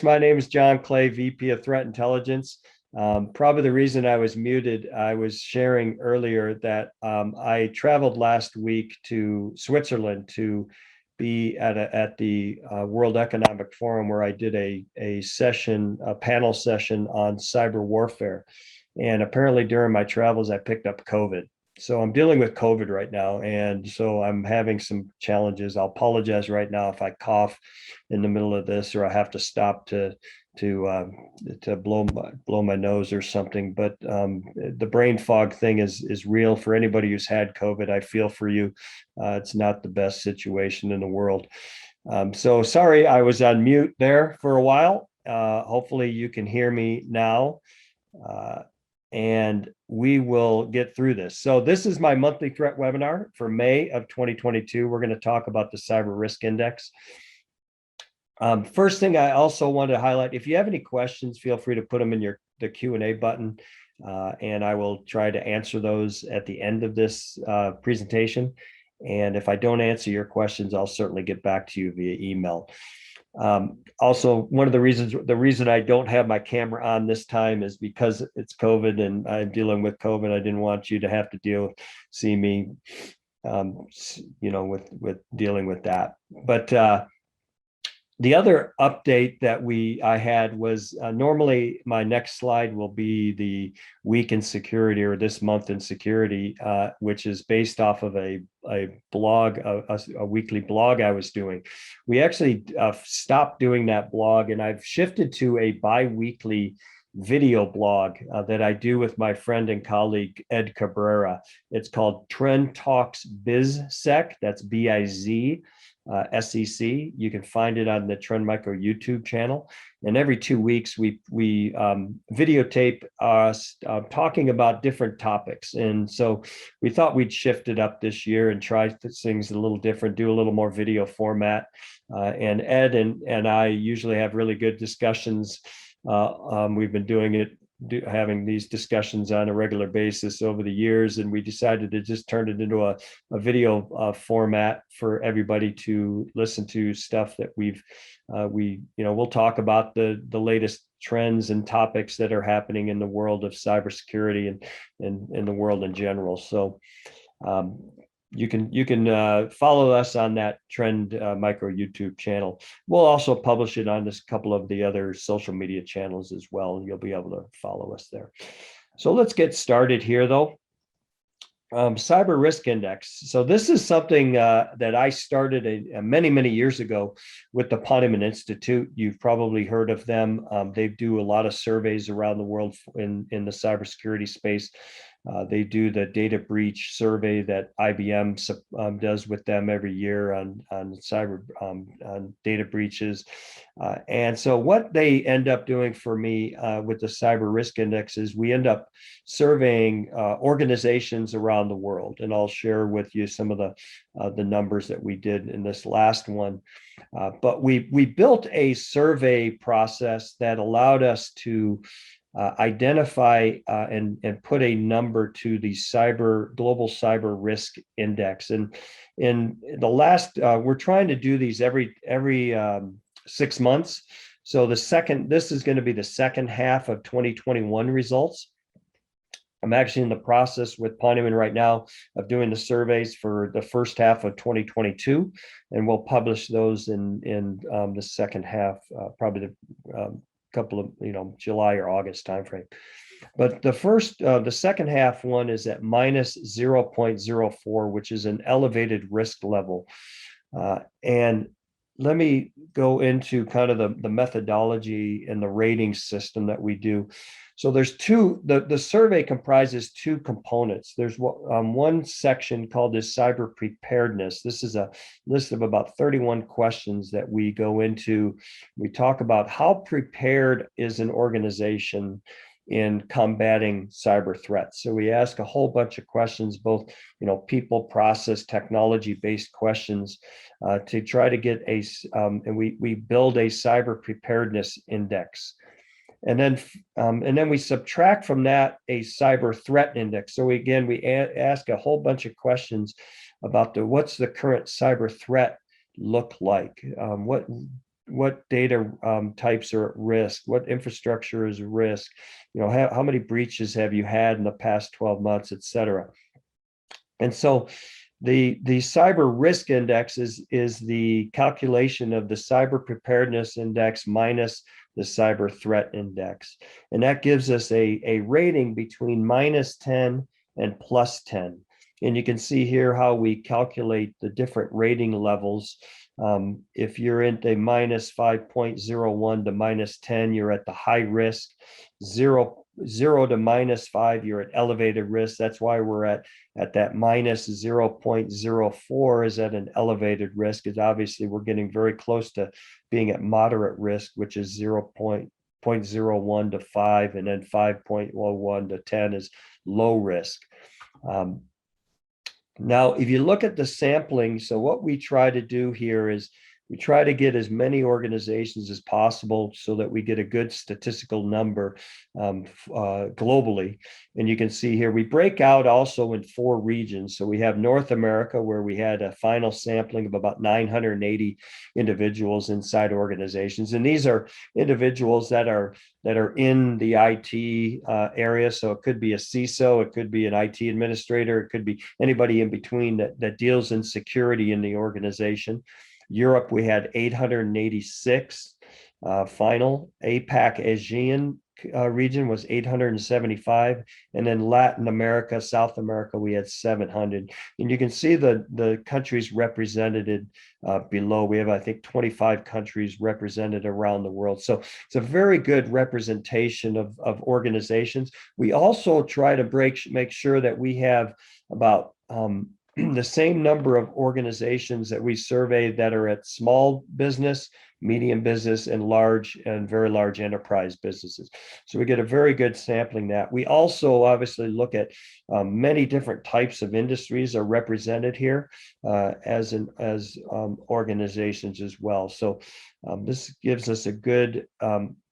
My name is Jon Clay, VP of Threat Intelligence. Probably the reason I was muted, I was sharing earlier that I traveled last week to Switzerland to be at the World Economic Forum, where I did a panel session on cyber warfare. And apparently during my travels, I picked up COVID. So I'm dealing with COVID right now, and so I'm having some challenges. I'll apologize right now if I cough in the middle of this, or I have to stop to blow my nose or something. But the brain fog thing is real for anybody who's had COVID. I feel for you. It's not the best situation in the world. So sorry, I was on mute there for a while. Hopefully you can hear me now. And we will get through this. So this is my monthly threat webinar for May of 2022. We're going to talk about the Cyber Risk Index. First thing I also want to highlight, if you have any questions, feel free to put them in the Q&A button, and I will try to answer those at the end of this presentation. And if I don't answer your questions, I'll certainly get back to you via email. Also, the reason I don't have my camera on this time is because it's COVID and I'm dealing with COVID. I didn't want you to have to see me, with dealing with that. But the other update that I had was normally my next slide will be the week in security, or this month in security, which is based off of a blog, a weekly blog I was doing. We actually stopped doing that blog, and I've shifted to a bi-weekly video blog that I do with my friend and colleague Ed Cabrera. It's called Trend Talks BizSec. That's BIZ. SEC. You can find it on the Trend Micro YouTube channel. And every 2 weeks, we videotape us talking about different topics. And so we thought we'd shift it up this year and try things a little different, do a little more video format. And Ed and I usually have really good discussions. We've been doing it, having these discussions on a regular basis over the years, and we decided to just turn it into a video format for everybody to listen to stuff that we'll talk about the latest trends and topics that are happening in the world of cybersecurity and in the world in general. So you can follow us on that Trend Micro YouTube channel. We'll also publish it on this couple of the other social media channels as well, and you'll be able to follow us there. So let's get started here, though. Cyber Risk Index. So this is something that I started many years ago with the Ponemon Institute. You've probably heard of them. They do a lot of surveys around the world in the cybersecurity space. They do the data breach survey that IBM does with them every year on cyber on data breaches. And so what they end up doing for me with the Cyber Risk Index is we end up surveying organizations around the world. And I'll share with you some of the numbers that we did in this last one. But we built a survey process that allowed us to identify and put a number to the global cyber risk index. And in the last, we're trying to do these every 6 months. So this is going to be the second half of 2021 results. I'm actually in the process with Ponemon right now of doing the surveys for the first half of 2022, and we'll publish those in the second half, probably the couple of July or August timeframe. But the second half one is at minus 0.04, which is an elevated risk level. And let me go into kind of the methodology and the rating system that we do. So there's the survey comprises two components. There's one section called this cyber preparedness. This is a list of about 31 questions that we go into. We talk about how prepared is an organization in combating cyber threats. So we ask a whole bunch of questions, both people, process, technology-based questions, to try to get and we build a cyber preparedness index. And then we subtract from that a cyber threat index. So we ask a whole bunch of questions about what's the current cyber threat look like? what data types are at risk, what infrastructure is at risk, how many breaches have you had in the past 12 months, et cetera. And so the cyber risk index is the calculation of the cyber preparedness index minus the cyber threat index. And that gives us a rating between -10 and +10. And you can see here how we calculate the different rating levels. If you're in the -5.01 to -10, you're at the high risk. Zero to -5, you're at elevated risk. That's why we're at that -0.04 is at an elevated risk. Is obviously we're getting very close to being at moderate risk, which is 0.01 to 5, and then 5.01 to 10 is low risk. Now, if you look at the sampling, so what we try to do here is we try to get as many organizations as possible so that we get a good statistical number globally. And you can see here, we break out also in 4 regions. So we have North America, where we had a final sampling of about 980 individuals inside organizations. And these are individuals that are in the IT area. So it could be a CISO, it could be an IT administrator, it could be anybody in between that deals in security in the organization. Europe, we had 886 final. APAC ASEAN region was 875. And then Latin America, South America, we had 700. And you can see the countries represented below. We have, I think, 25 countries represented around the world. So it's a very good representation of organizations. We also try to make sure that we have about the same number of organizations that we survey that are at small business, medium business, and large and very large enterprise businesses. So we get a very good sampling that. We also obviously look at many different types of industries are represented here as organizations as well. So this gives us a good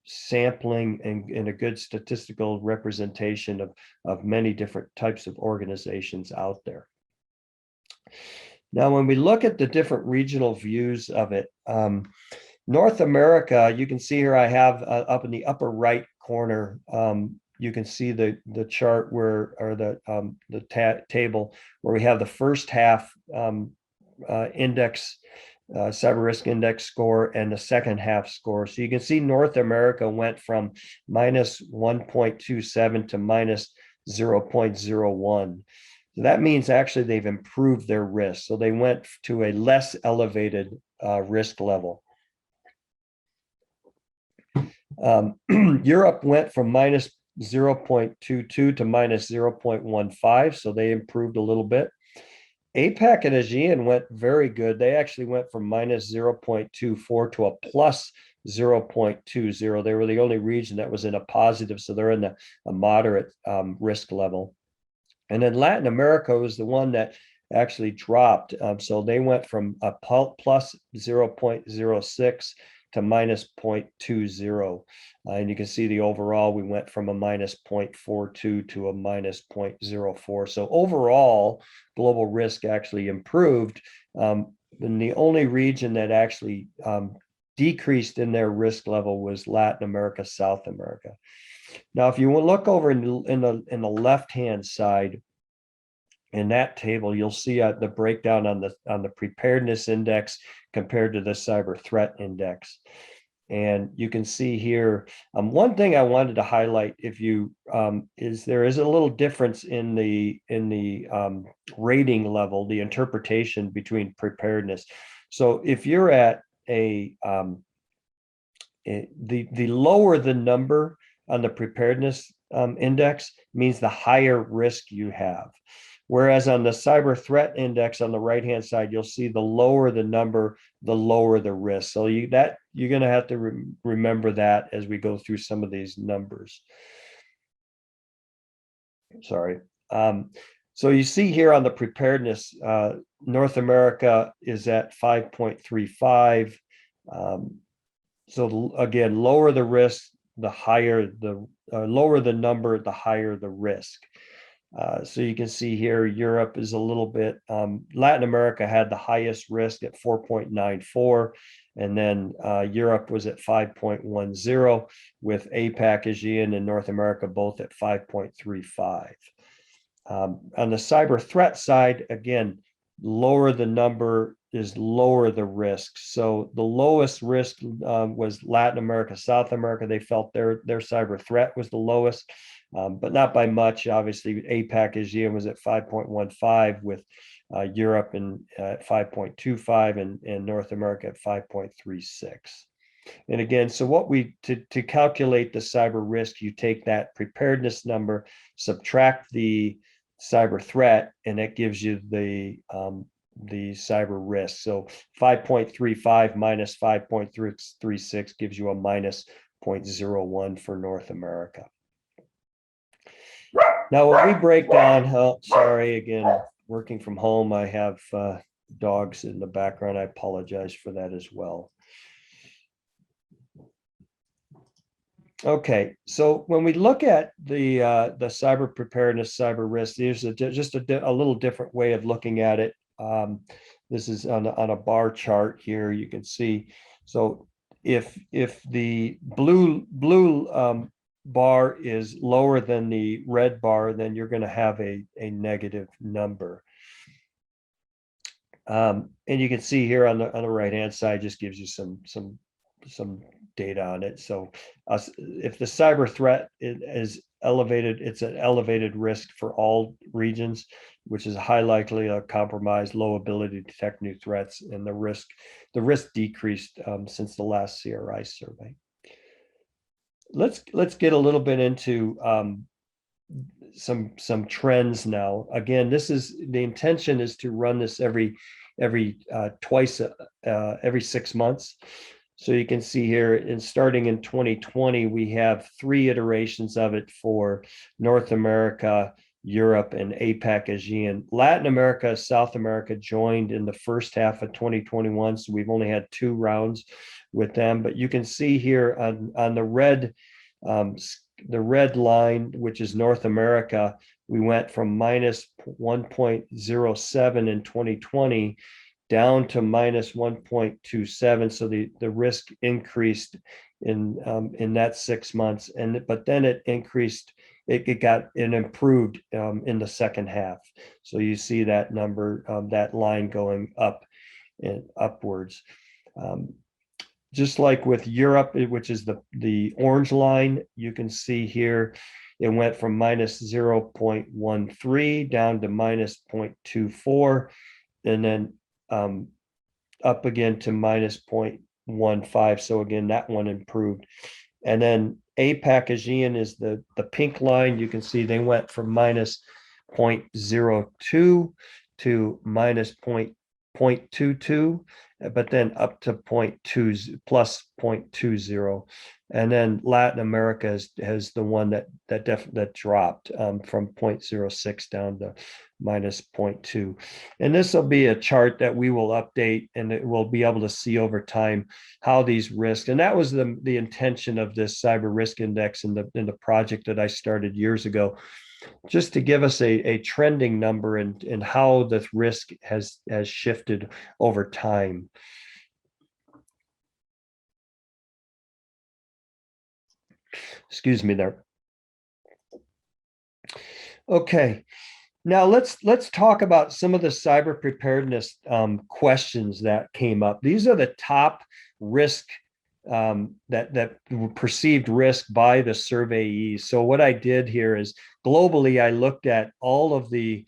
sampling and a good statistical representation of many different types of organizations out there. Now, when we look at the different regional views of it, North America, you can see here I have up in the upper right corner, you can see the chart where, or the table where we have the first half index, cyber risk index score, and the second half score. So you can see North America went from -1.27 to -0.01. So that means actually they've improved their risk. So they went to a less elevated risk level. Europe went from -0.22 to -0.15. So they improved a little bit. APAC and ASEAN went very good. They actually went from -0.24 to a +0.20. They were the only region that was in a positive. So they're in a moderate risk level. And then Latin America was the one that actually dropped. So they went from a +0.06 to -0.20. And you can see the overall, we went from a -0.42 to a -0.04. So overall, global risk actually improved. And the only region that actually decreased in their risk level was Latin America, South America. Now, if you look over in the left-hand side in that table, you'll see the breakdown on the preparedness index compared to the cyber threat index. And you can see here, one thing I wanted to highlight is there is a little difference in the rating level, the interpretation between preparedness. So if you're at the lower the number on the preparedness index means the higher risk you have. Whereas on the cyber threat index on the right-hand side, you'll see the lower the number, the lower the risk. So you're going to have to remember that as we go through some of these numbers. Sorry. So you see here on the preparedness, North America is at 5.35. So again, lower the risk, the higher lower the number, the higher the risk. So you can see here, Europe is a little bit, Latin America had the highest risk at 4.94, And then Europe was at 5.10, with APAC, ASEAN, and North America both at 5.35. On the cyber threat side, again, lower the number is lower the risk. So the lowest risk was Latin America, South America. They felt their cyber threat was the lowest, but not by much. Obviously, APAC, ASEAN was at 5.15, with Europe at 5.25, and North America at 5.36. And again, so to calculate the cyber risk, you take that preparedness number, subtract the cyber threat, and it gives you the cyber risk. So 5.35 minus 5.36 gives you a minus 0.01 for North America. Now, when we break down, sorry, again, working from home, I have dogs in the background. I apologize for that as well. Okay, so when we look at the cyber preparedness, cyber risk, there's just a little different way of looking at it. This is on a bar chart here. You can see. So if the blue bar is lower than the red bar, then you're going to have a negative number. And you can see here on the right hand side, just gives you some data on it. So if the cyber threat is elevated, it's an elevated risk for all regions, which is high likelihood of compromise, low ability to detect new threats, and the risk decreased since the last CRI survey. Let's get a little bit into some trends now. Again, the intention is to run this every 6 months. So you can see here, starting in 2020, we have 3 iterations of it for North America, Europe, and APAC, ASEAN. Latin America, South America joined in the first half of 2021, so we've only had 2 rounds with them. But you can see here on the red line, which is North America, we went from minus 1.07 in 2020 down to minus 1.27. So the risk increased in that 6 months, but then it increased. It improved in the second half. So you see that number, that line going up and upwards. Just like with Europe, which is the orange line, you can see here, it went from minus 0.13 down to minus 0.24, and then up again to minus 0.15. So again, that one improved. And then APAC, ASEAN is the pink line. You can see they went from minus 0.02 to minus 0.22, but then up to plus 0.20. And then Latin America has the one that dropped from 0.06 down to minus 0.2. And this will be a chart that we will update, and it will be able to see over time how these risks, and that was the intention of this cyber risk index in the project that I started years ago, just to give us a trending number and how the risk has shifted over time. Excuse me there. Okay, now let's talk about some of the cyber preparedness questions that came up. These are the top risk that perceived risk by the surveyees. So what I did here is globally, I looked at all of the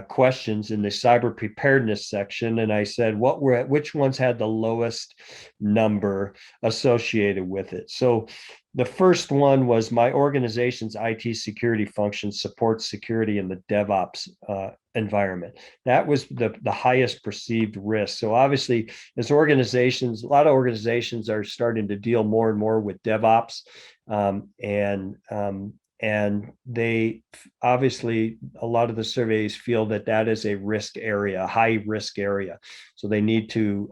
questions in the cyber preparedness section, and I said which ones had the lowest number associated with it. So the first one was, my organization's IT security function supports security in the DevOps environment. That was the highest perceived risk. So obviously, as organizations, a lot of organizations are starting to deal more and more with DevOps, and they obviously, a lot of the surveys feel that is a risk area, a high risk area. So they need to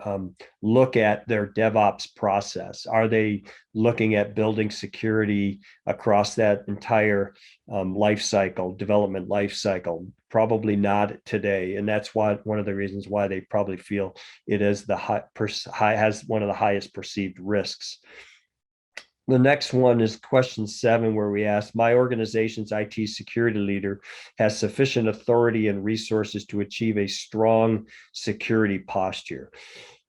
look at their DevOps process. Are they looking at building security across that entire life cycle, development life cycle? probably not today, and that's why one of the reasons why they probably feel it is the high has one of the highest perceived risks. The next one is question 7, where we ask, my organization's IT security leader has sufficient authority and resources to achieve a strong security posture.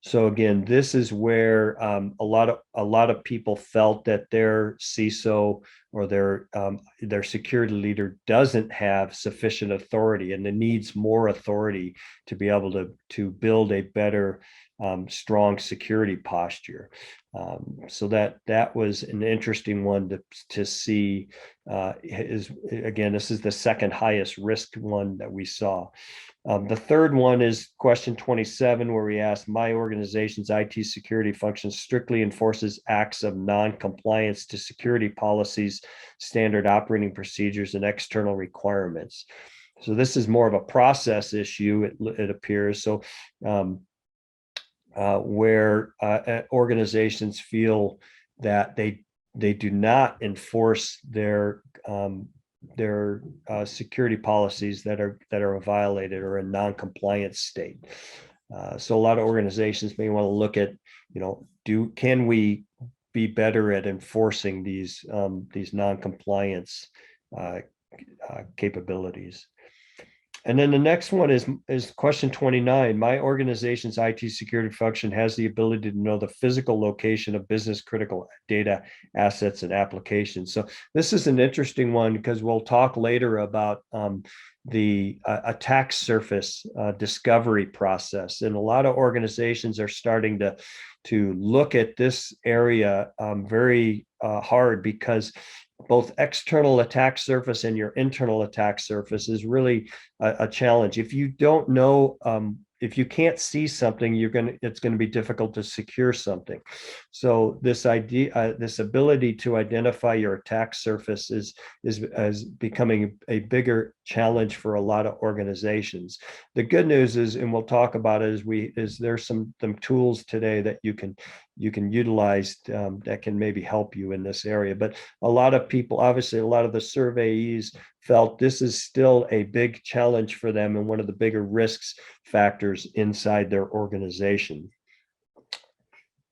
So again, this is where a lot of people felt that their CISO or their security leader doesn't have sufficient authority, and it needs more authority to be able to build a better, strong security posture. So that was an interesting one to see. Is again, this is the second highest risk one that we saw. The third one is question 27, where we ask, my organization's IT security function strictly enforces acts of non-compliance to security policies, standard operating procedures, and external requirements. So this is more of a process issue, it appears. So where organizations feel that they do not enforce their security policies that are violated or in non-compliance state. So a lot of organizations may want to look at, can we be better at enforcing these non-compliance capabilities? And then the next one is question 29. My organization's IT security function has the ability to know the physical location of business critical data, assets, and applications. So this is an interesting one because we'll talk later about the attack surface discovery process. And a lot of organizations are starting to look at this area very hard, because both external attack surface and your internal attack surface is really a challenge. If you don't know, if you can't see something, it's going to be difficult to secure something. So this idea, this ability to identify your attack surface is becoming a bigger challenge for a lot of organizations. The good news is, and we'll talk about it, is there's some tools today that you can utilize that can maybe help you in this area. But a lot of people, obviously, a lot of the surveyees felt this is still a big challenge for them and one of the bigger risks factors inside their organization.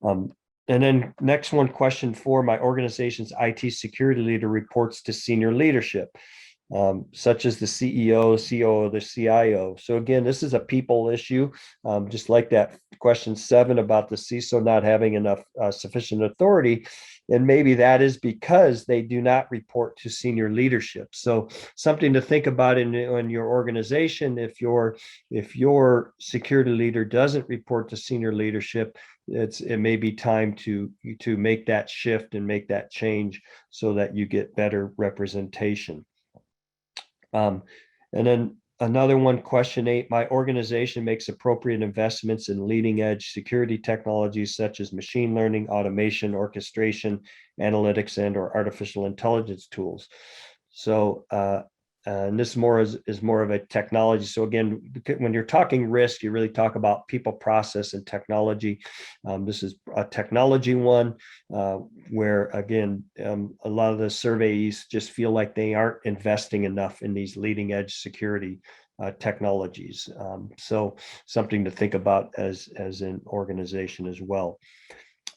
And then next one, question 4, my organization's IT security leader reports to senior leadership, such as the CEO, COO, the CIO. So again, this is a people issue, just like that question 7 about the CISO not having enough sufficient authority. And maybe that is because they do not report to senior leadership. So something to think about in your organization. If your security leader doesn't report to senior leadership, it may be time to make that shift and make that change so that you get better representation. And then another one, question 8, my organization makes appropriate investments in leading edge security technologies such as machine learning, automation, orchestration, analytics, and/or artificial intelligence tools. So, and this is more of a technology. So again, when you're talking risk, you really talk about people, process, and technology. This is a technology one, where again, a lot of the surveys just feel like they aren't investing enough in these leading edge security technologies. So something to think about as an organization as well.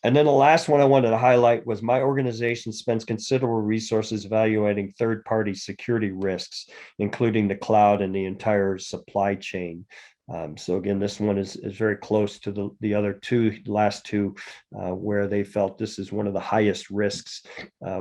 And then the last one I wanted to highlight was, my organization spends considerable resources evaluating third-party security risks, including the cloud and the entire supply chain. So again, this one is very close to the other last two, where they felt this is one of the highest risks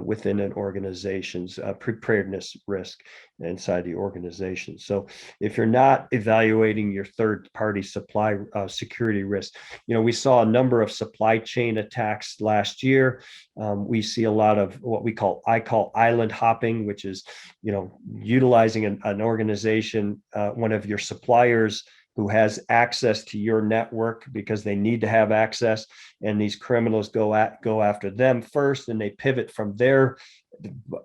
within an organization's preparedness risk inside the organization. So if you're not evaluating your third-party supply security risk, we saw a number of supply chain attacks last year. We see a lot of what I call island hopping, which is, utilizing an organization, one of your suppliers who has access to your network because they need to have access, and these criminals go after them first, and they pivot from there,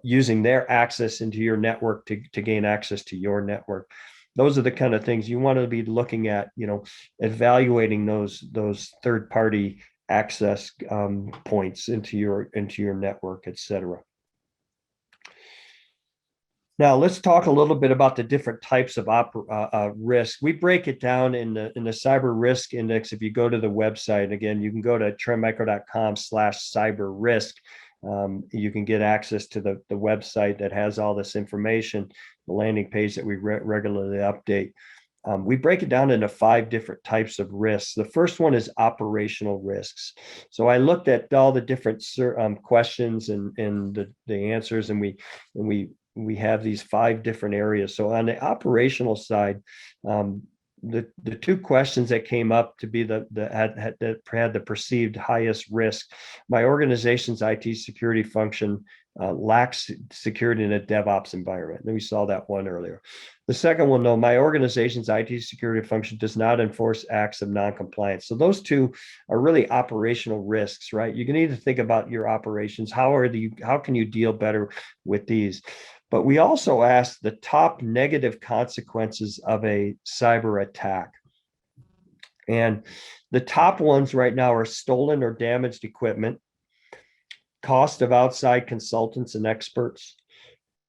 using their access into your network to gain access to your network. Those are the kind of things you want to be looking at, evaluating those third-party access points into your network, et cetera. Now let's talk a little bit about the different types of risk. We break it down in the cyber risk index. If you go to the website, again, you can go to trendmicro.com/cyber risk. You can get access to the website that has all this information, the landing page that we regularly update. We break it down into 5 different types of risks. The first one is operational risks. So I looked at all the different questions and the answers, and we have these 5 different areas. So on the operational side, the 2 questions that came up to be that had the perceived highest risk. My organization's IT security function lacks security in a DevOps environment. And we saw that one earlier. The second one, no, my organization's IT security function does not enforce acts of noncompliance. So those 2 are really operational risks, right? You can need to think about your operations. How can you deal better with these? But we also asked the top negative consequences of a cyber attack. And the top ones right now are stolen or damaged equipment, cost of outside consultants and experts,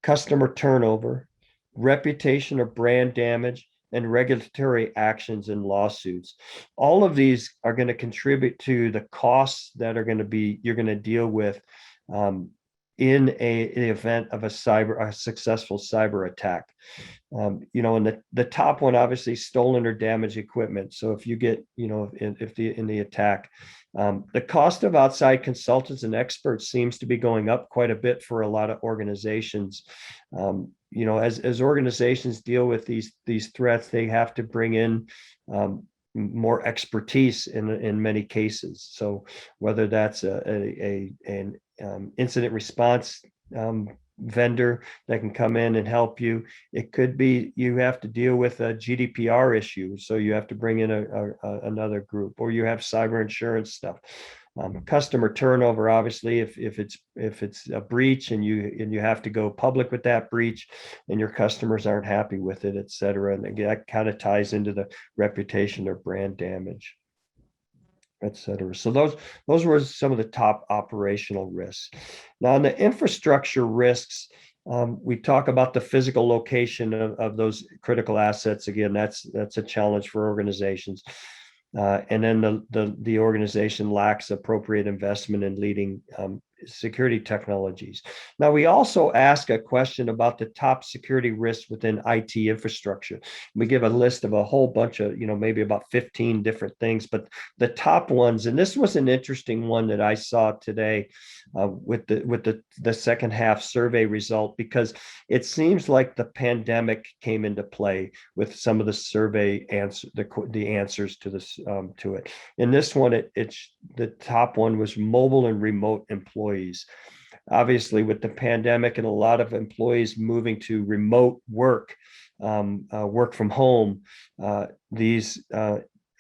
customer turnover, reputation or brand damage, and regulatory actions and lawsuits. All of these are going to contribute to the costs that you're going to deal with in an event of a successful cyber attack. And the top one, obviously, stolen or damaged equipment. So if you get, in the attack, the cost of outside consultants and experts seems to be going up quite a bit for a lot of organizations. As organizations deal with these threats, they have to bring in more expertise in many cases. So whether that's an incident response vendor that can come in and help you, it could be you have to deal with a GDPR issue, so you have to bring in another group, or you have cyber insurance stuff. Customer turnover, obviously, if it's a breach and you have to go public with that breach, and your customers aren't happy with it, et cetera, and that kind of ties into the reputation or brand damage, et cetera. So those were some of the top operational risks. Now, on the infrastructure risks, we talk about the physical location of those critical assets. Again, that's a challenge for organizations. And then the organization lacks appropriate investment in leading security technologies. Now, we also ask a question about the top security risks within IT infrastructure. We give a list of a whole bunch of, maybe about 15 different things, but the top ones, and this was an interesting one that I saw today with the second half survey result, because it seems like the pandemic came into play with some of the survey answer, the answers to this to it. In this one, it's the top one was mobile and remote employees. Obviously, with the pandemic and a lot of employees moving to remote work, work from home, these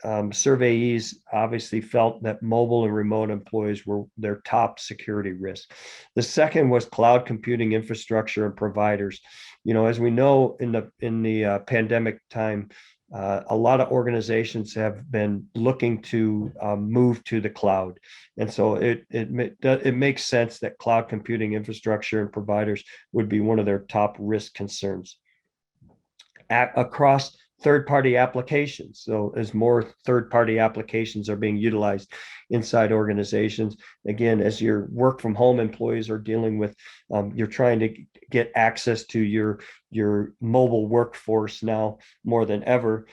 surveyees obviously felt that mobile and remote employees were their top security risk. The second was cloud computing infrastructure and providers. As we know, in the pandemic time, a lot of organizations have been looking to move to the cloud, and so it makes sense that cloud computing infrastructure and providers would be one of their top risk concerns across third-party applications. So as more third-party applications are being utilized inside organizations, again, as your work from home employees are dealing with, you're trying to get access to your mobile workforce now more than ever,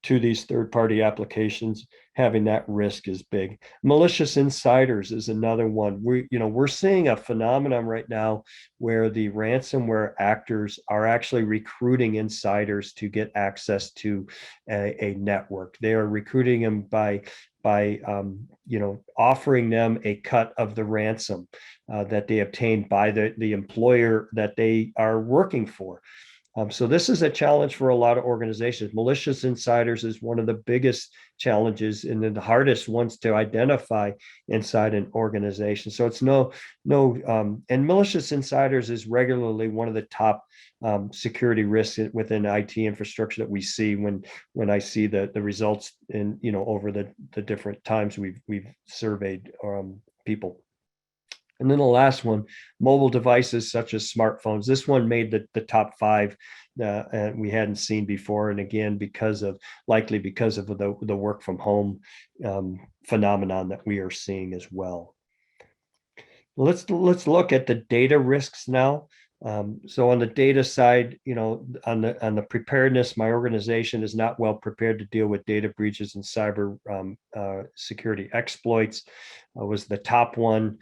to these third-party applications. Having that risk is big. Malicious insiders is another one. We're seeing a phenomenon right now where the ransomware actors are actually recruiting insiders to get access to a network. They are recruiting them by offering them a cut of the ransom that they obtained by the employer that they are working for. So this is a challenge for a lot of organizations. Malicious insiders is one of the biggest challenges and the hardest ones to identify inside an organization. So it's and malicious insiders is regularly one of the top security risks within IT infrastructure that we see when I see the results over the different times we've surveyed people. And then the last one, mobile devices such as smartphones. This one made the top five, and we hadn't seen before. And again, likely because of the work from home phenomenon that we are seeing as well. Let's look at the data risks now. So on the data side, on the preparedness, my organization is not well prepared to deal with data breaches and cyber security exploits. Was the top one.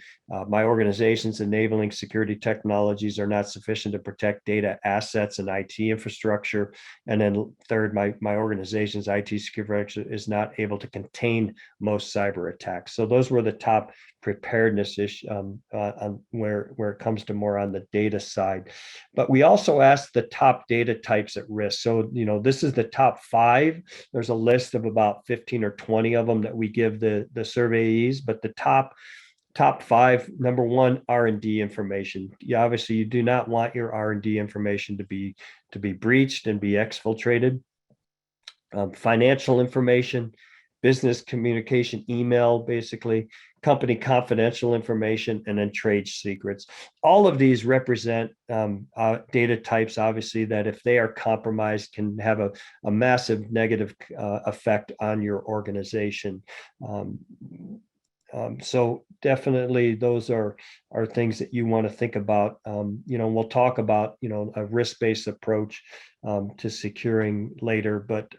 My organization's enabling security technologies are not sufficient to protect data assets and IT infrastructure. And then third, my organization's IT security is not able to contain most cyber attacks. So those were the top preparedness issue where it comes to more on the data side. But we also asked the top data types at risk. So, this is the top five. There's a list of about 15 or 20 of them that we give the surveyees, but the top five, number one, R&D information. Obviously, you do not want your R&D information to be breached and be exfiltrated. Financial information, business communication, email, basically, company confidential information, and then trade secrets. All of these represent data types, obviously, that if they are compromised can have a massive negative effect on your organization. So definitely those are things that you want to think about. We'll talk about, a risk-based approach to securing later, but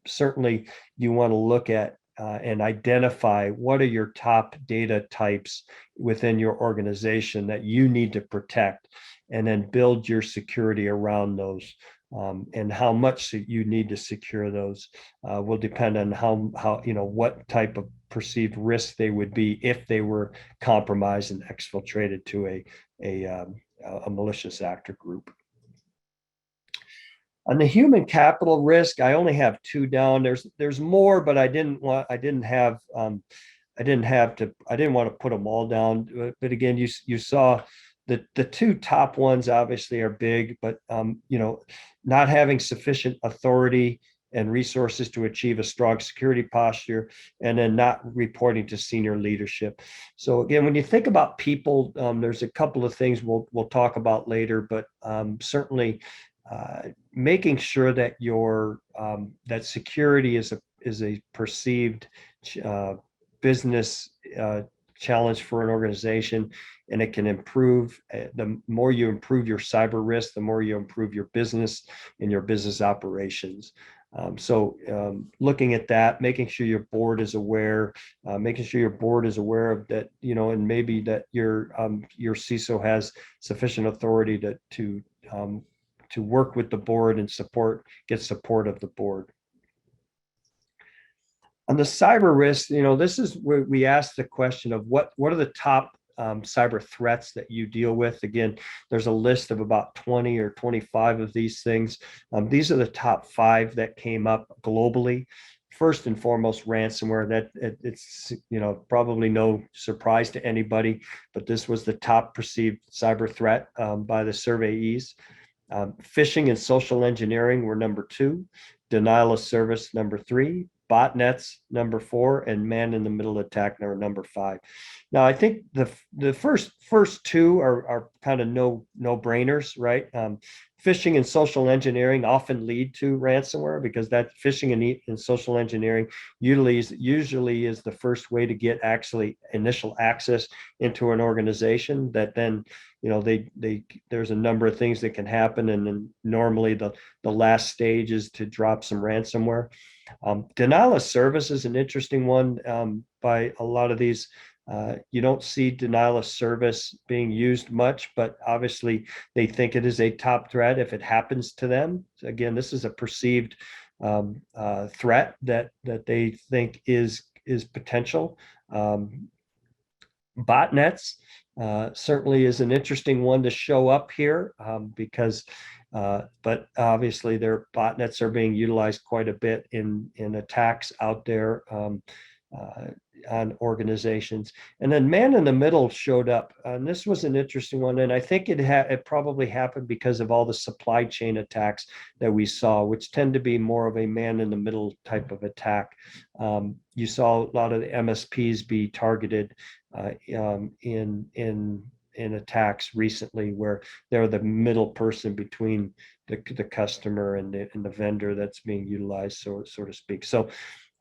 certainly you want to look at and identify what are your top data types within your organization that you need to protect, and then build your security around those. And how much you need to secure those will depend on how what type of perceived risk they would be if they were compromised and exfiltrated to a malicious actor group. On the human capital risk, I only have two down. There's more, but I didn't want to put them all down. But again, you saw the two top ones obviously are big, but not having sufficient authority and resources to achieve a strong security posture, and then not reporting to senior leadership. So again, when you think about people, there's a couple of things we'll talk about later, but certainly making sure that that security is a perceived business challenge for an organization, and it can improve. The more you improve your cyber risk, the more you improve your business and your business operations. So looking at that, making sure your board is aware, of that, and maybe that your CISO has sufficient authority to work with the board and get support of the board. On the cyber risk, this is where we ask the question of what are the top cyber threats that you deal with. Again, there's a list of about 20 or 25 of these things. These are the top five that came up globally. First and foremost, ransomware. It's probably no surprise to anybody, but this was the top perceived cyber threat by the surveyees. Phishing and social engineering were number two. Denial of service, number three. Botnets, number four, and man-in-the-middle attack, number five. Now, I think the first two are kind of no-brainers, right? Phishing and social engineering often lead to ransomware, because that phishing and social engineering usually is the first way to get actually initial access into an organization. That then there's a number of things that can happen, and then normally the last stage is to drop some ransomware. Denial of service is an interesting one. By a lot of these, you don't see denial of service being used much, but obviously they think it is a top threat if it happens to them. So again, this is a perceived threat that they think is potential. Botnets certainly is an interesting one to show up here, because but obviously their botnets are being utilized quite a bit in attacks out there on organizations. And then man in the middle showed up, and this was an interesting one. And I think it probably happened because of all the supply chain attacks that we saw, which tend to be more of a man in the middle type of attack. You saw a lot of the MSPs be targeted in attacks recently, where they're the middle person between the customer and the vendor that's being utilized, so to speak. So,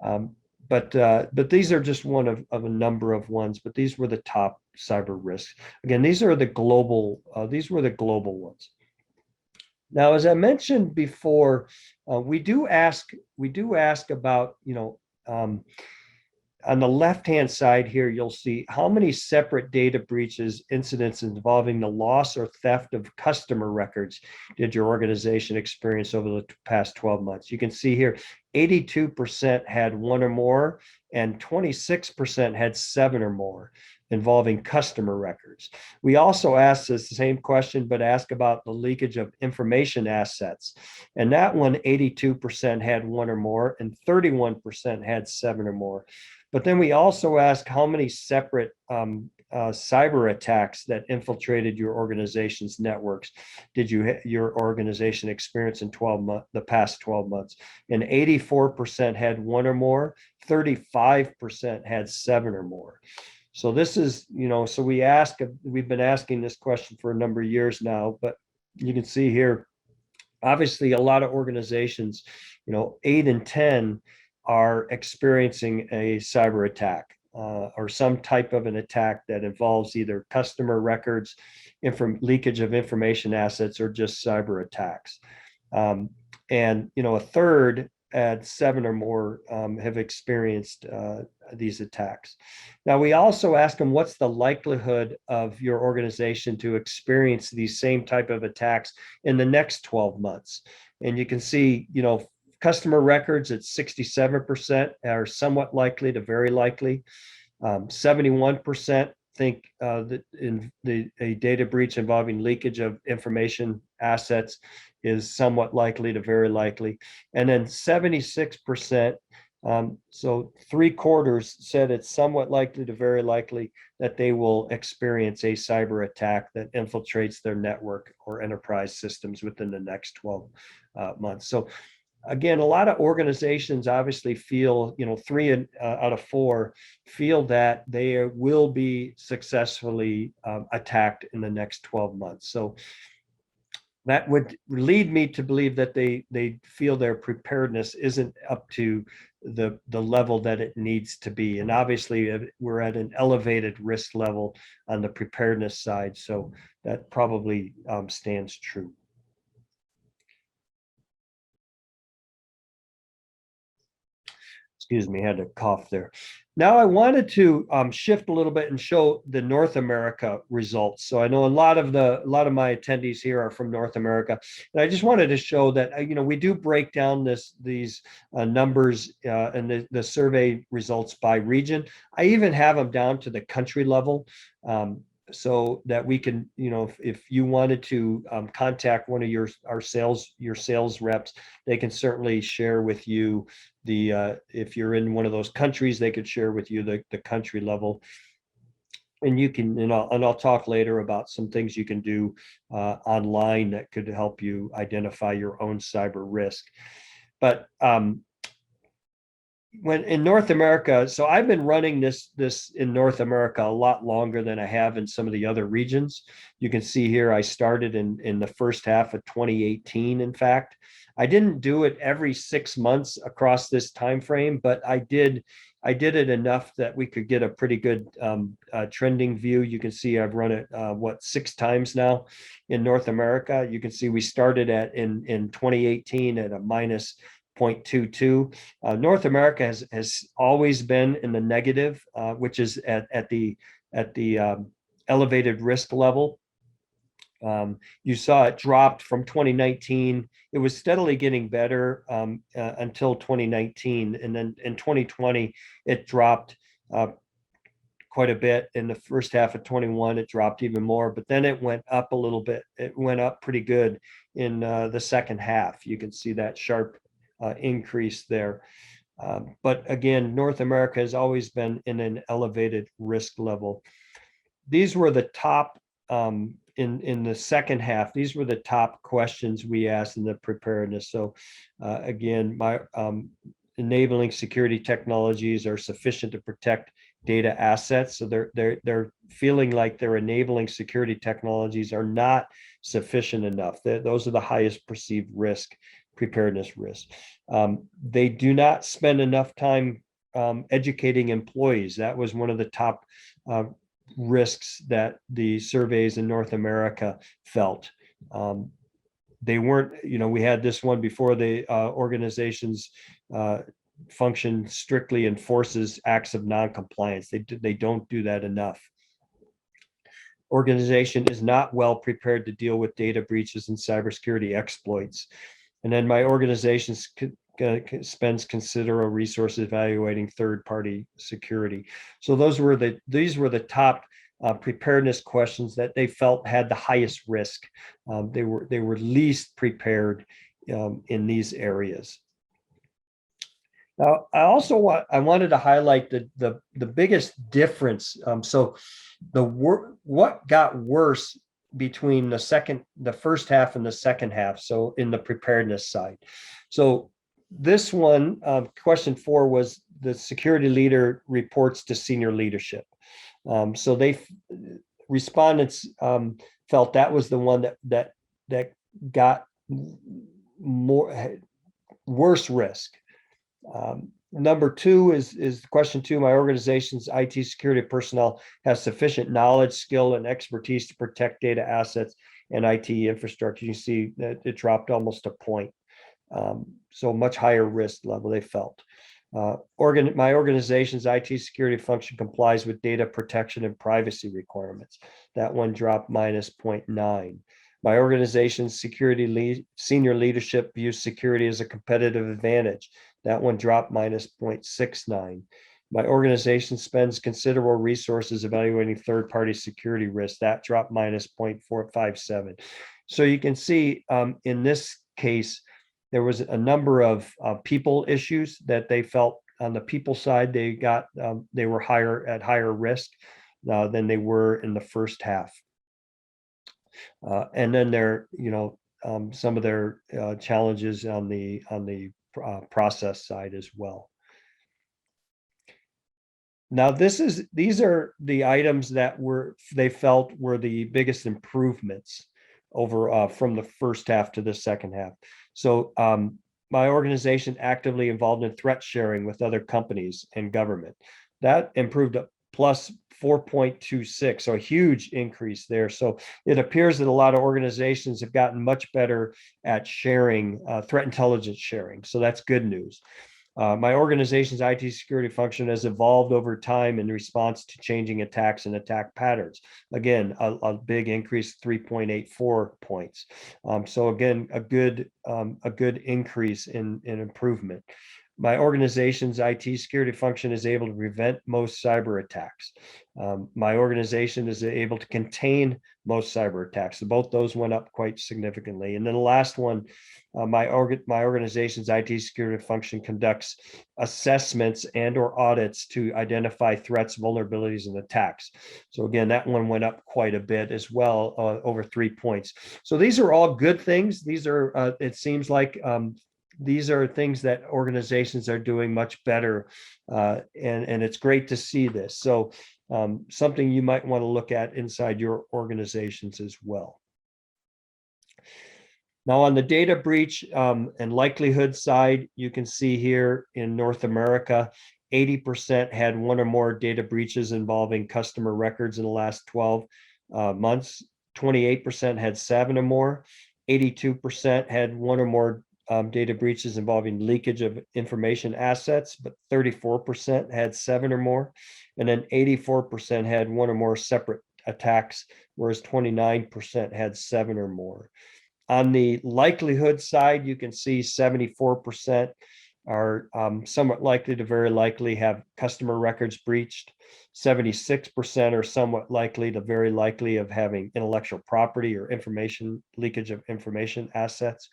um, but these are just one of a number of ones. But these were the top cyber risks. Again, these are the global. These were the global ones. Now, as I mentioned before, we do ask about, on the left-hand side here, you'll see how many separate data breaches incidents involving the loss or theft of customer records did your organization experience over the past 12 months. You can see here, 82% had one or more, and 26% had seven or more involving customer records. We also asked this same question, but ask about the leakage of information assets. And that one, 82% had one or more, and 31% had seven or more. But then we also ask how many separate cyber attacks that infiltrated your organization's networks did your organization experience in the past 12 months? And 84% had one or more, 35% had seven or more. So this is, so we've been asking this question for a number of years now, but you can see here, obviously a lot of organizations, 8 and 10 are experiencing a cyber attack, or some type of an attack that involves either customer records, leakage of information assets, or just cyber attacks. And a third at seven or more have experienced these attacks. Now, we also ask them, what's the likelihood of your organization to experience these same type of attacks in the next 12 months? And you can see, customer records at 67% are somewhat likely to very likely. 71% think that a data breach involving leakage of information assets is somewhat likely to very likely. And then 76%, so 3/4 said it's somewhat likely to very likely that they will experience a cyber attack that infiltrates their network or enterprise systems within the next 12 months. So again, a lot of organizations obviously feel, three out of four feel that they will be successfully attacked in the next 12 months. So that would lead me to believe that they feel their preparedness isn't up to the level that it needs to be. And obviously, we're at an elevated risk level on the preparedness side. So that probably stands true. Excuse me, I had to cough there. Now I wanted to shift a little bit and show the North America results. So I know a lot of my attendees here are from North America, and I just wanted to show that we do break down these numbers and the survey results by region. I even have them down to the country level. So that we can, if you wanted to contact one of your sales reps, they can certainly share with you if you're in one of those countries, they could share with you the country level. And you can, and I'll talk later about some things you can do online that could help you identify your own cyber risk. But when in North America, so I've been running this in North America a lot longer than I have in some of the other regions. You can see here I started in the first half of 2018. In fact, I didn't do it every 6 months across this time frame, but I did it enough that we could get a pretty good trending view. You can see I've run it 6 times now in North America. You can see we started in 2018 at a minus 0.22. North America has always been in the negative, which is at the elevated risk level. You saw it dropped from 2019. It was steadily getting better until 2019, and then in 2020 it dropped quite a bit. In the first half of 21, it dropped even more, but then it went up a little bit. It went up pretty good in the second half. You can see that sharp increase there. But again, North America has always been in an elevated risk level. These were the top, in the second half, these were the top questions we asked in the preparedness. So again, enabling security technologies are sufficient to protect data assets. So they're feeling like their enabling security technologies are not sufficient enough. Those are the highest perceived risk, preparedness risk. They do not spend enough time educating employees. That was one of the top risks that the surveys in North America felt. They weren't, we had this one before. The organizations function strictly enforces acts of non-compliance. They don't do that enough. Organization is not well prepared to deal with data breaches and cybersecurity exploits. And then my organization spends considerable resources evaluating third-party security. So these were the top preparedness questions that they felt had the highest risk. They were least prepared in these areas. Now, I wanted to highlight the biggest difference. So what got worse between the first half and the second half. So in the preparedness side. So this one, question 4 was the security leader reports to senior leadership. So respondents felt that was the one that got worse risk. Number 2 is question 2. My organization's IT security personnel has sufficient knowledge, skill, and expertise to protect data assets and IT infrastructure. You see that it dropped almost a point. So much higher risk level they felt. My organization's IT security function complies with data protection and privacy requirements. That one dropped minus 0.9. My organization's senior leadership views security as a competitive advantage. That one dropped minus 0.69. My organization spends considerable resources evaluating third-party security risks. That dropped minus 0.457. So you can see in this case, there was a number of people issues that they felt on the people side. They were higher risk than they were in the first half. And then some of their challenges on the process side as well. Now, these are the items that they felt were the biggest improvements over from the first half to the second half. So my organization actively involved in threat sharing with other companies and government. That improved up plus 4.26, so a huge increase there. So it appears that a lot of organizations have gotten much better at sharing, threat intelligence sharing. So that's good news. My organization's IT security function has evolved over time in response to changing attacks and attack patterns. Again, a big increase, 3.84 points. So again, a good increase in improvement. My organization's IT security function is able to prevent most cyber attacks. My organization is able to contain most cyber attacks. So both those went up quite significantly. And then the last one, my organization's IT security function conducts assessments and/or audits to identify threats, vulnerabilities, and attacks. So again, that one went up quite a bit as well, over 3 points. So these are all good things. These are, it seems like, these are things that organizations are doing much better, and it's great to see this. So something you might want to look at inside your organizations as well. Now, on the data breach and likelihood side, you can see here in North America, 80% had one or more data breaches involving customer records in the last 12 months. 28% had 7 or more. 82% had one or more data breaches involving leakage of information assets, but 34% had 7 or more. And then 84% had one or more separate attacks, whereas 29% had 7 or more. On the likelihood side, you can see 74% are somewhat likely to very likely have customer records breached. 76% are somewhat likely to very likely of having intellectual property or information leakage of information assets.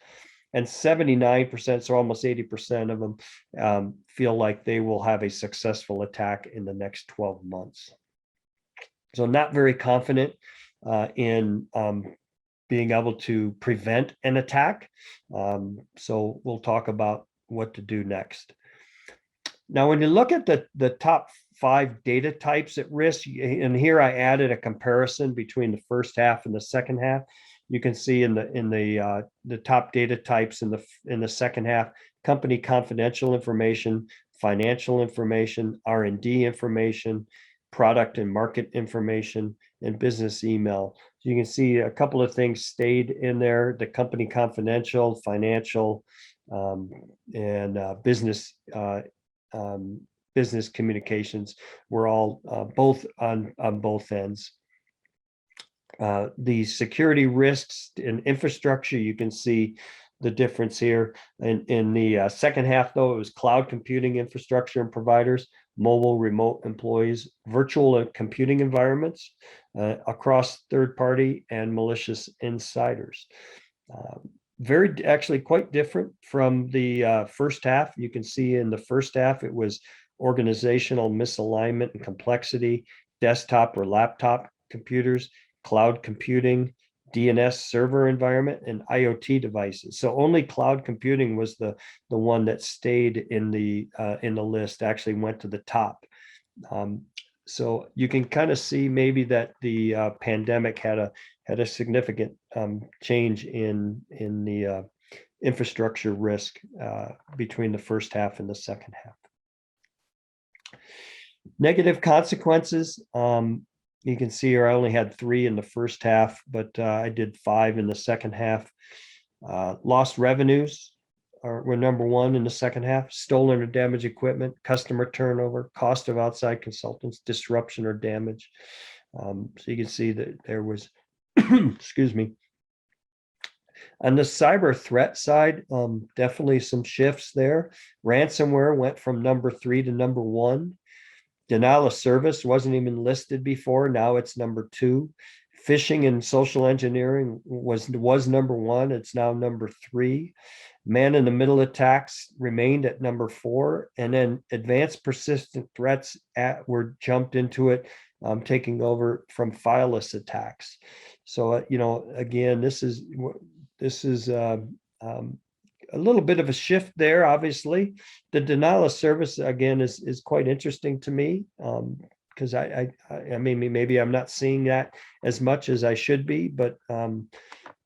And 79%, so almost 80% of them feel like they will have a successful attack in the next 12 months. So not very confident in being able to prevent an attack. So we'll talk about what to do next. Now, when you look at the top 5 data types at risk. And here I added a comparison between the first half and the second half. You can see in the top data types in the second half: company confidential information, financial information, R&D information, product and market information, and business email. So you can see a couple of things stayed in there: the company confidential, financial, and business communications were all both on both ends. The security risks in infrastructure, you can see the difference here. In the second half, though, it was cloud computing infrastructure and providers, mobile remote employees, virtual computing environments across third party, and malicious insiders. Very actually quite different from the first half. You can see in the first half, it was organizational misalignment and complexity, desktop or laptop computers, cloud computing, DNS server environment, and IoT devices. So only cloud computing was the one that stayed in the list, actually went to the top. So you can kind of see maybe that the pandemic had a significant change in the infrastructure risk between the first half and the second half. Negative consequences. You can see here I only had 3 in the first half, but I did 5 in the second half. Lost revenues were number 1 in the second half: stolen or damaged equipment, customer turnover, cost of outside consultants, disruption or damage. So you can see that there was, excuse me. On the cyber threat side, definitely some shifts there. Ransomware went from number 3 to number 1. Denial of service wasn't even listed before. Now it's number 2. Phishing and social engineering was number 1. It's now number 3. Man-in-the-middle attacks remained at number 4. And then advanced persistent threats were jumped into it, taking over from fileless attacks. So, again, this is a little bit of a shift there. Obviously, the denial of service again is quite interesting to me, because I mean, maybe I'm not seeing that as much as I should be, but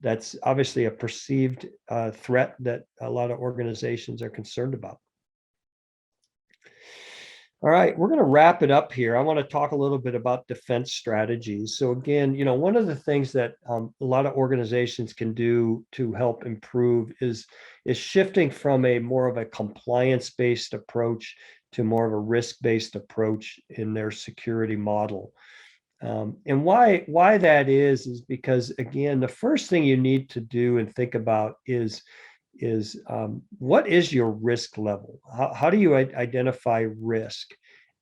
that's obviously a perceived threat that a lot of organizations are concerned about. All right, we're going to wrap it up here. I want to talk a little bit about defense strategies. So again, one of the things that a lot of organizations can do to help improve is shifting from a more of a compliance-based approach to more of a risk-based approach in their security model. And why that is because, again, the first thing you need to do and think about is what is your risk level? How do you identify risk?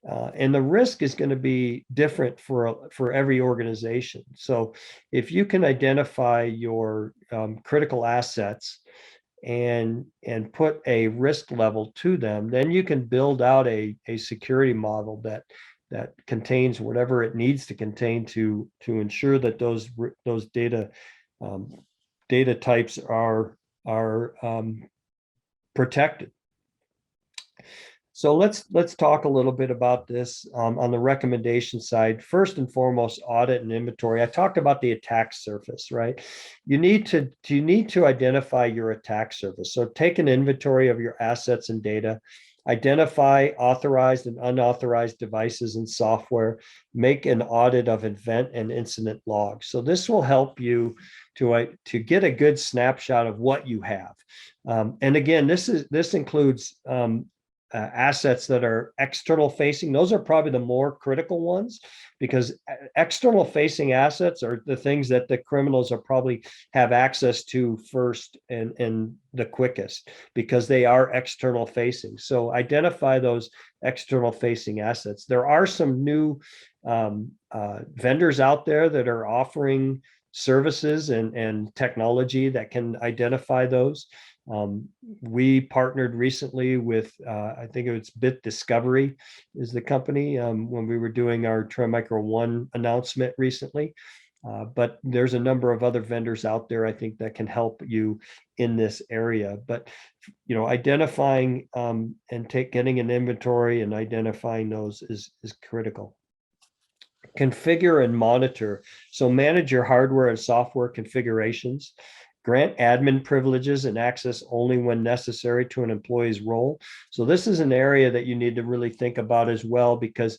And the risk is going to be different for every organization. So if you can identify your critical assets and put a risk level to them, then you can build out a security model that contains whatever it needs to contain to ensure that those data types are protected. So let's talk a little bit about this on the recommendation side. First and foremost, audit and inventory. I talked about the attack surface, right? You need to identify your attack surface. So take an inventory of your assets and data, identify authorized and unauthorized devices and software, make an audit of event and incident logs. So this will help you to get a good snapshot of what you have. And again, this includes assets that are external facing. Those are probably the more critical ones, because external facing assets are the things that the criminals are probably have access to first and the quickest, because they are external facing. So identify those external facing assets. There are some new vendors out there that are offering services and technology that can identify those. We partnered recently with, I think it was Bit Discovery is the company, when we were doing our Trend Micro 1 announcement recently. But there's a number of other vendors out there, I think, that can help you in this area. But identifying and getting an inventory and identifying those is critical. Configure and monitor. So manage your hardware and software configurations. Grant admin privileges and access only when necessary to an employee's role. So this is an area that you need to really think about as well, because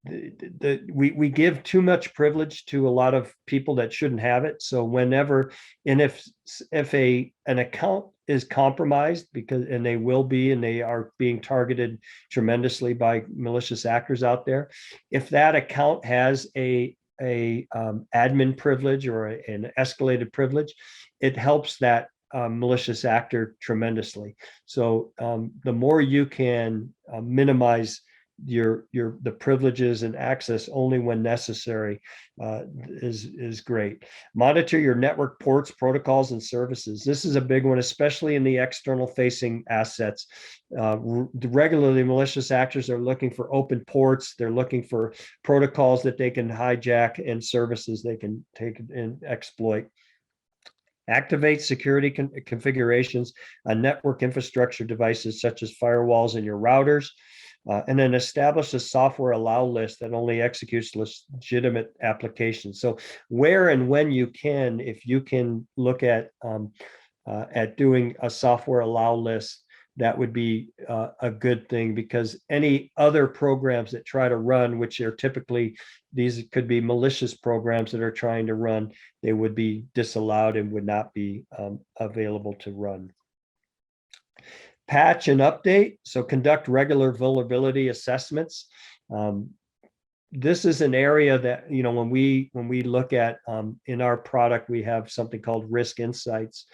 we give too much privilege to a lot of people that shouldn't have it. So whenever, and if an account is compromised, and they will be, and they are being targeted tremendously by malicious actors out there, if that account has a admin privilege or an escalated privilege, it helps that malicious actor tremendously. So the more you can minimize the privileges and access only when necessary is great. Monitor your network ports, protocols, and services. This is a big one, especially in the external facing assets. Regularly, malicious actors are looking for open ports. They're looking for protocols that they can hijack and services they can take and exploit. Activate security configurations on network infrastructure devices such as firewalls and your routers. And then establish a software allow list that only executes legitimate applications. So where and when you can, if you can look at doing a software allow list, that would be a good thing, because any other programs that try to run, which are typically, these could be malicious programs that are trying to run, they would be disallowed and would not be available to run. Patch and update. So conduct regular vulnerability assessments. This is an area that, when we look at in our product, we have something called Risk Insights,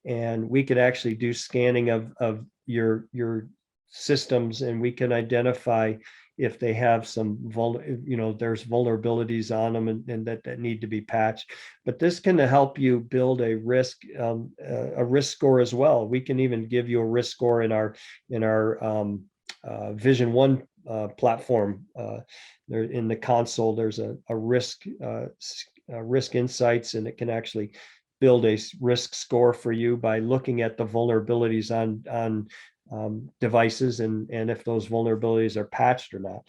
and we could actually do scanning of your systems, and we can identify if they have some there's vulnerabilities on them and that need to be patched. But this can help you build a risk score as well. We can even give you a risk score in our Vision One platform. There in the console, there's a risk insights, and it can actually build a risk score for you by looking at the vulnerabilities on devices and if those vulnerabilities are patched or not.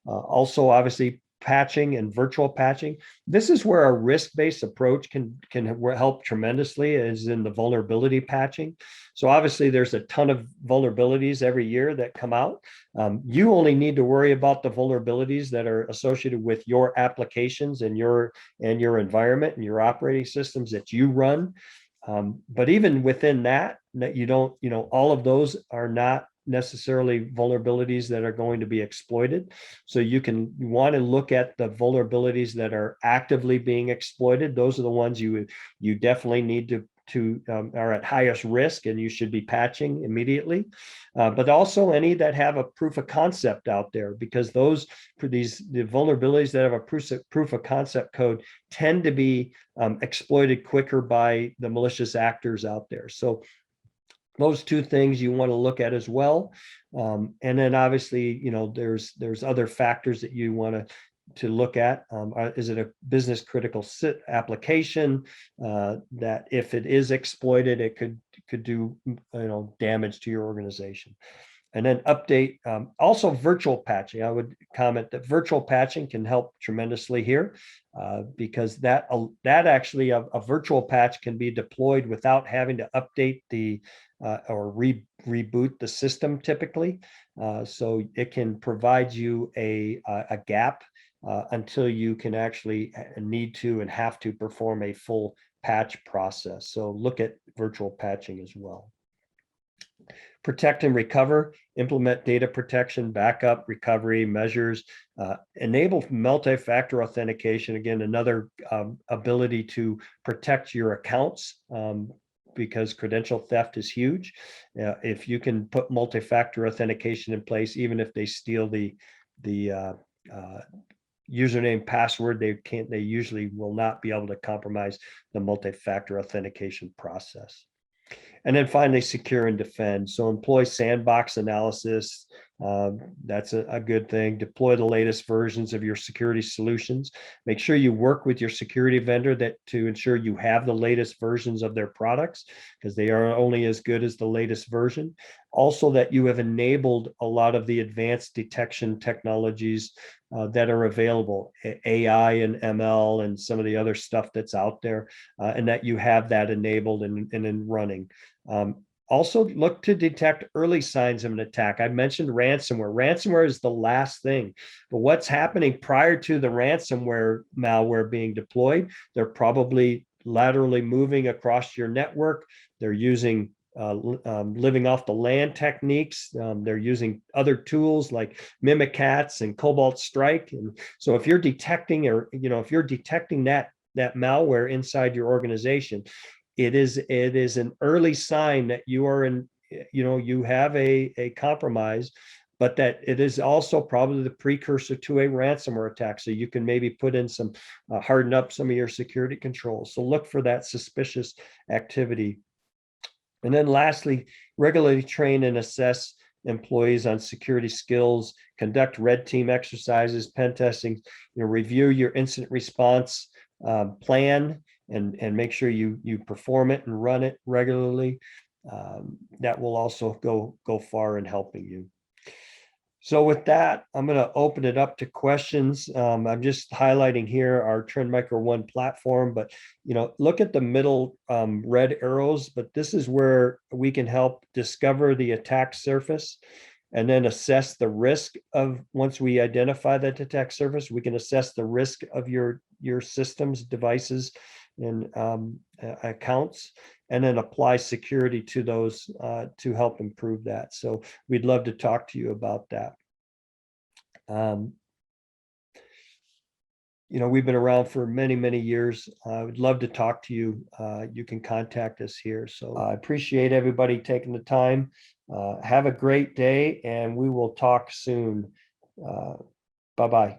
Also, obviously, patching and virtual patching. This is where a risk-based approach can help tremendously, is in the vulnerability patching. So obviously, there's a ton of vulnerabilities every year that come out. You only need to worry about the vulnerabilities that are associated with your applications and your environment and your operating systems that you run. But even within that you don't, all of those are not necessarily vulnerabilities that are going to be exploited. So you want to look at the vulnerabilities that are actively being exploited. Those are the ones you definitely need to are at highest risk, and you should be patching immediately. But also any that have a proof of concept out there, because the vulnerabilities that have a proof of concept code tend to be exploited quicker by the malicious actors out there. So those two things you want to look at as well. And then obviously, there's other factors that you want to look at. Is it a business critical application that if it is exploited, it could do damage to your organization? And then update. Also, virtual patching. I would comment that virtual patching can help tremendously here, because that actually a virtual patch can be deployed without having to update or reboot the system typically. So it can provide you a gap until you can actually need to and have to perform a full patch process. So look at virtual patching as well. Protect and recover, implement data protection, backup, recovery measures, enable multi-factor authentication. Again, another ability to protect your accounts, because credential theft is huge. If you can put multi-factor authentication in place, even if they steal the username, password, they usually will not be able to compromise the multi-factor authentication process. And then finally, secure and defend. So employ sandbox analysis, That's a good thing. Deploy the latest versions of your security solutions. Make sure you work with your security vendor to ensure you have the latest versions of their products, because they are only as good as the latest version. Also, that you have enabled a lot of the advanced detection technologies that are available, AI and ML and some of the other stuff that's out there, and that you have that enabled and in running. Also, look to detect early signs of an attack. I mentioned ransomware. Ransomware is the last thing, but what's happening prior to the ransomware malware being deployed? They're probably laterally moving across your network. They're using living off the land techniques. They're using other tools like Mimikatz and Cobalt Strike. And so if you're detecting, or if you're detecting that malware inside your organization, it is an early sign that you are in, you have a compromise, but that it is also probably the precursor to a ransomware attack. So you can maybe put in some harden up some of your security controls. So look for that suspicious activity. And then lastly, regularly train and assess employees on security skills, conduct red team exercises, pen testing, review your incident response plan, and make sure you perform it and run it regularly. That will also go far in helping you. So with that, I'm going to open it up to questions. I'm just highlighting here our Trend Micro One platform, but look at the middle red arrows. But this is where we can help discover the attack surface, and then assess the risk of, once we identify that attack surface, we can assess the risk of your systems, devices, and accounts, and then apply security to those to help improve that. So we'd love to talk to you about that. We've been around for many, many years. I would love to talk to you. You can contact us here. So I appreciate everybody taking the time. Have a great day, and we will talk soon. Bye-bye.